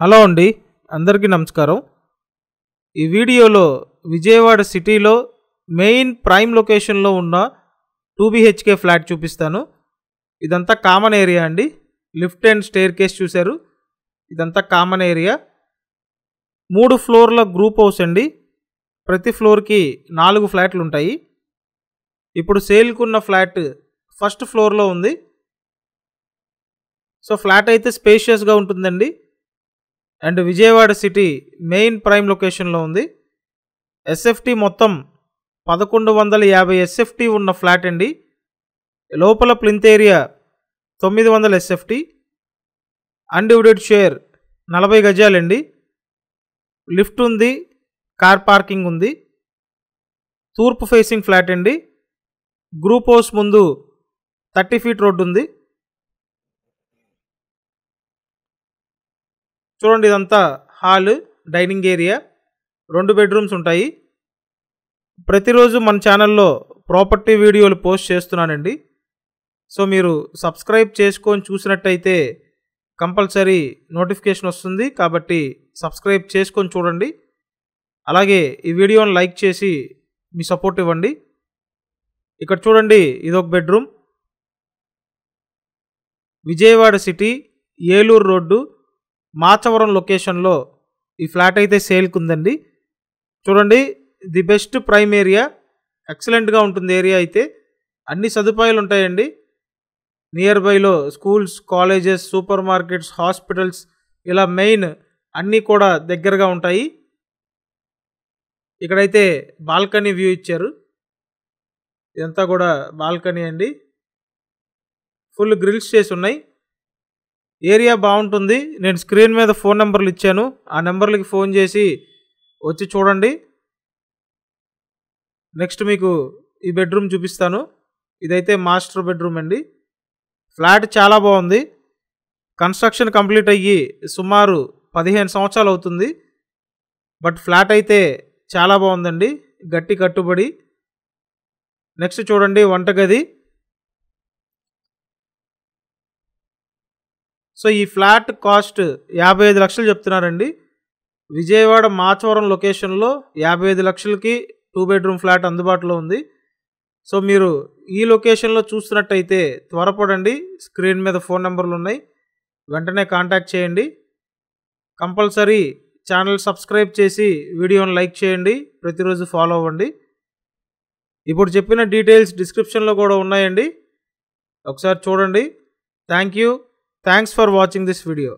Hello అండి, అందరికీ నమస్కారం. ఈ వీడియోలో విజయవాడ సిటీలో మెయిన్ ప్రైమ్ లొకేషన్లో ఉన్న 2 BHK ఫ్లాట్ చూపిస్తాను. ఇదంతా కామన్ ఏరియా అండి. లిఫ్ట్ అండ్ స్టేర్ కేస్ చూశారు. ఇదంతా కామన్ ఏరియా. 3 ఫ్లోర్ల గ్రూప్ హౌస్ అండి. ప్రతి ఫ్లోర్కి 4 ఫ్లాట్లు ఉంటాయి. ఇప్పుడు సేల్కున్న ఫ్లాట్ ఫస్ట్ ఫ్లోర్లో ఉంది. సో ఫ్లాట్ అయితే స్పేషియస్గా ఉంటుందండి. And Vijayawada city main prime లొకేషన్లో ఉంది. ఎస్ఎఫ్టీ మొత్తం 1150 ఎస్ఎఫ్టీ ఉన్న ఫ్లాట్ అండి. లోపల plinth area 900 SFT. Undivided share 40 గజాలండి. లిఫ్ట్ ఉంది, కార్ పార్కింగ్ ఉంది. తూర్పు ఫేసింగ్ ఫ్లాట్ అండి. గ్రూప్ హౌస్ ముందు 30 ఫీట్ రోడ్డు ఉంది. చూడండి, ఇదంతా హాల్, డైనింగ్ ఏరియా. 2 బెడ్రూమ్స్ ఉంటాయి. ప్రతిరోజు మన ఛానల్లో ప్రాపర్టీ వీడియోలు పోస్ట్ చేస్తున్నానండి. సో మీరు సబ్స్క్రైబ్ చేసుకొని చూసినట్టయితే కంపల్సరీ నోటిఫికేషన్ వస్తుంది. కాబట్టి సబ్స్క్రైబ్ చేసుకొని చూడండి. అలాగే ఈ వీడియోని లైక్ చేసి మీ సపోర్ట్ ఇవ్వండి. ఇక్కడ చూడండి, ఇదొక bedroom. Vijayawada city, Eluru road, Machavaram లొకేషన్లో ఈ ఫ్లాట్ అయితే సేల్కి ఉందండి. చూడండి, ది బెస్ట్ ప్రైమ్ ఏరియా. ఎక్సలెంట్గా ఉంటుంది ఏరియా అయితే. అన్ని సదుపాయాలు ఉంటాయండి. నియర్ బైలో schools, colleges, super markets, hospitals, ఇలా మెయిన్ అన్నీ కూడా దగ్గరగా ఉంటాయి. ఇక్కడైతే బాల్కనీ వ్యూ ఇచ్చారు. ఇదంతా కూడా బాల్కనీ అండి. ఫుల్ గ్రిల్స్ చేసి ఉన్నాయి. ఏరియా బాగుంటుంది. నేను స్క్రీన్ మీద ఫోన్ నెంబర్లు ఇచ్చాను. ఆ నెంబర్లకి ఫోన్ చేసి వచ్చి చూడండి. నెక్స్ట్ మీకు ఈ బెడ్రూమ్ చూపిస్తాను. ఇదైతే మాస్టర్ బెడ్రూమ్ అండి. ఫ్లాట్ చాలా బాగుంది. కన్స్ట్రక్షన్ కంప్లీట్ అయ్యి సుమారు 15 సంవత్సరాలు అవుతుంది. బట్ ఫ్లాట్ అయితే చాలా బాగుందండి, గట్టి కట్టుబడి. నెక్స్ట్ చూడండి, వంటగది. సో ఈ ఫ్లాట్ కాస్ట్ 55 లక్షలు చెప్తున్నారండి. విజయవాడ మాచవరం లొకేషన్లో 55 లక్షలకి 2 బెడ్రూమ్ ఫ్లాట్ అందుబాటులో ఉంది. సో మీరు ఈ లొకేషన్లో చూస్తున్నట్టయితే త్వరపడండి. స్క్రీన్ మీద ఫోన్ నెంబర్లు ఉన్నాయి, వెంటనే కాంటాక్ట్ చేయండి. కంపల్సరీ ఛానల్ సబ్స్క్రైబ్ చేసి వీడియోని లైక్ చేయండి. ప్రతిరోజు ఫాలో అవ్వండి. ఇప్పుడు చెప్పిన డీటెయిల్స్ డిస్క్రిప్షన్లో కూడా ఉన్నాయండి, ఒకసారి చూడండి. Thanks for watching this video.